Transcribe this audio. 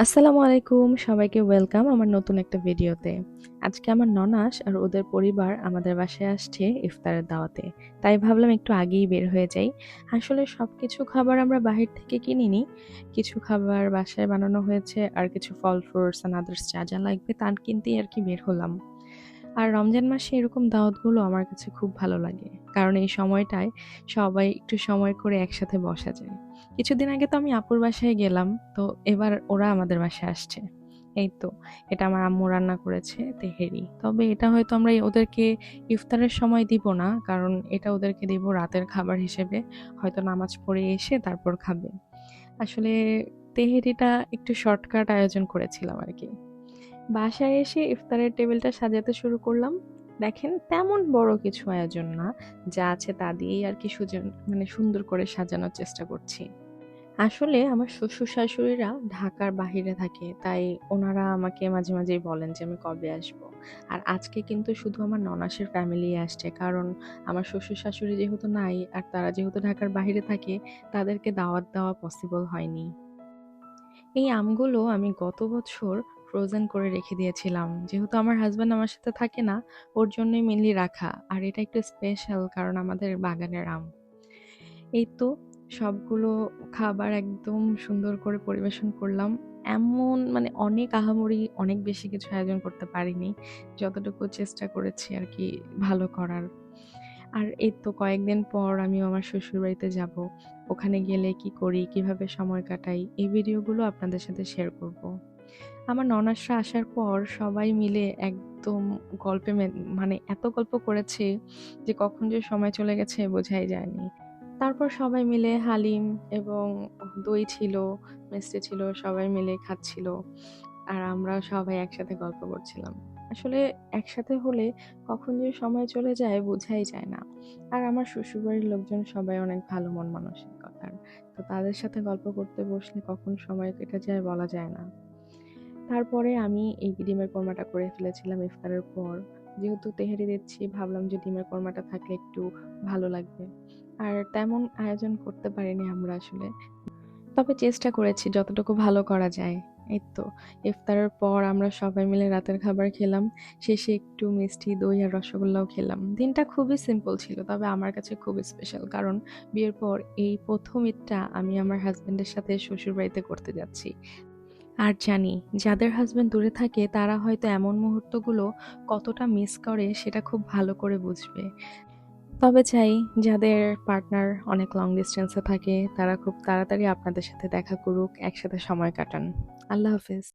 আসসালামু আলাইকুম, সবাইকে ওয়েলকাম আমার নতুন একটা ভিডিওতে। আজকে আমার ননাস আর ওদের পরিবার আমাদের বাসায় আসছে ইফতারের দাওয়াতে। তাই ভাবলাম একটু আগেই বের হয়ে যাই। আসলে সবকিছু খাবার আমরা বাহির থেকে কিনিনি। কিছু খাবার বাসায় বানানো হয়েছে আর কিছু ফল ফ্রুটস এন্ড আদার্স যা যা লাগবে তা কিনতেই আর কি বের হলাম। আর রমজান মাসে এরকম দাওয়াতগুলো আমার কাছে খুব ভালো লাগে। কারণ এই সময়টায় সবাই একটু সময় করে একসাথে বসা যায়। কিছুদিন আগে তো আমি আপুর বাসায় গেলাম, তো এবার ওরা আমাদের বাসায় আসছে। এই তো, এটা আমার আম্মু রান্না করেছে তেহেরি। তবে এটা হয়তো আমরা ওদেরকে ইফতারের সময় দিব না, কারণ এটা ওদেরকে দিব রাতের খাবার হিসেবে। হয়তো নামাজ পড়ে এসে তারপর খাবে। আসলে তেহেরিটা একটু শর্টকাট আয়োজন করেছিলাম আর কি। বাসায় এসে ইফতারের টেবিলটা সাজাতে শুরু করলাম। দেখেন, তেমন বড় কিছু আয়োজন না, যা আছে তা দিয়েই আর কি সুন্দর করে সাজানোর চেষ্টা করছি। আসলে আমার শ্বশুর শাশুড়িরা ঢাকার বাহিরে থাকে, তাই ওনারা আমাকে মাঝে মাঝেই বলেন যে আমি কবে আসব। আর আজকে কিন্তু শুধু আমার ননাসের ফ্যামিলি আসছে, কারণ আমার শ্বশুর শাশুড়ি যেহেতু নাই আর তারা যেহেতু ঢাকার বাহিরে থাকে, তাদেরকে দাওয়াত দেওয়া পসিবল হয়নি। এই আমগুলো আমি গত বছর ফ্রোজেন করে রেখে দিয়েছিলাম, যেহেতু আমার হাজব্যান্ড আমার সাথে থাকে না, ওর জন্যই মেনলি রাখা। আর এটা একটু স্পেশাল কারণ আমাদের বাগানের আম। এই তো, সবগুলো খাবার একদম সুন্দর করে পরিবেশন করলাম। এমন অনেক আহামরি অনেক বেশি কিছু আয়োজন করতে পারিনি, যতটুকু চেষ্টা করেছি আর কি ভালো করার। আর এই তো কয়েকদিন পর আমিও আমার শ্বশুরবাড়িতে যাব। ওখানে গেলে কি করি, কিভাবে সময় কাটাই, এই ভিডিওগুলো আপনাদের সাথে শেয়ার করব। আমার ননাসরা আসার পর সবাই মিলে একদম গল্পে এত গল্প করেছি যে কখন যে সময় চলে গেছে বোঝাই যায়নি। তারপর সবাই মিলে হালিম এবং দই ছিল, মিষ্টি ছিল, সবাই মিলে খাচ্ছিল। আর আমরা সবাই একসাথে গল্প করছিলাম। আসলে একসাথে হলে কখন যে সময় চলে যায় বোঝাই যায় না। আর আমার শ্বশুরবাড়ির লোকজন সবাই অনেক ভালো মন মানসিকতার। তো তাদের সাথে গল্প করতে বসলে কখন সময় কেটে যায় বলা যায় না। তারপরে আমি এই ডিমের কোরমাটা করে ফেলেছিলাম ইফতারের পর। যেহেতু তেহারি দিচ্ছি, ভাবলাম যে ডিমের কোরমাটা থাকলে একটু ভালো লাগবে। আর তেমন আয়োজন করতে পারিনি আমরা আসলে, তবে চেষ্টা করেছি যতটুকু ভালো করা যায়। এই তো, ইফতারের পর আমরা সবাই মিলে রাতের খাবার খেলাম। শেষে একটু মিষ্টি দই আর রসগোল্লাও খেলাম। দিনটা খুবই সিম্পল ছিল, তবে আমার কাছে খুবই স্পেশাল, কারণ বিয়ের পর এই প্রথম ঈদটা আমি আমার হাজবেন্ডের সাথে শ্বশুরবাড়িতে করতে যাচ্ছি। আর জানি, যাদের হাজবেন্ড দূরে থাকে তারা হয়তো এমন মুহূর্তগুলো কতটা মিস করে সেটা খুব ভালো করে বুঝবে। তবে চাই, যাদের পার্টনার অনেক লং ডিস্টেন্সে থাকে তারা খুব তাড়াতাড়ি আপনাদের সাথে দেখা করুক, একসাথে সময় কাটান। আল্লাহ হাফেজ।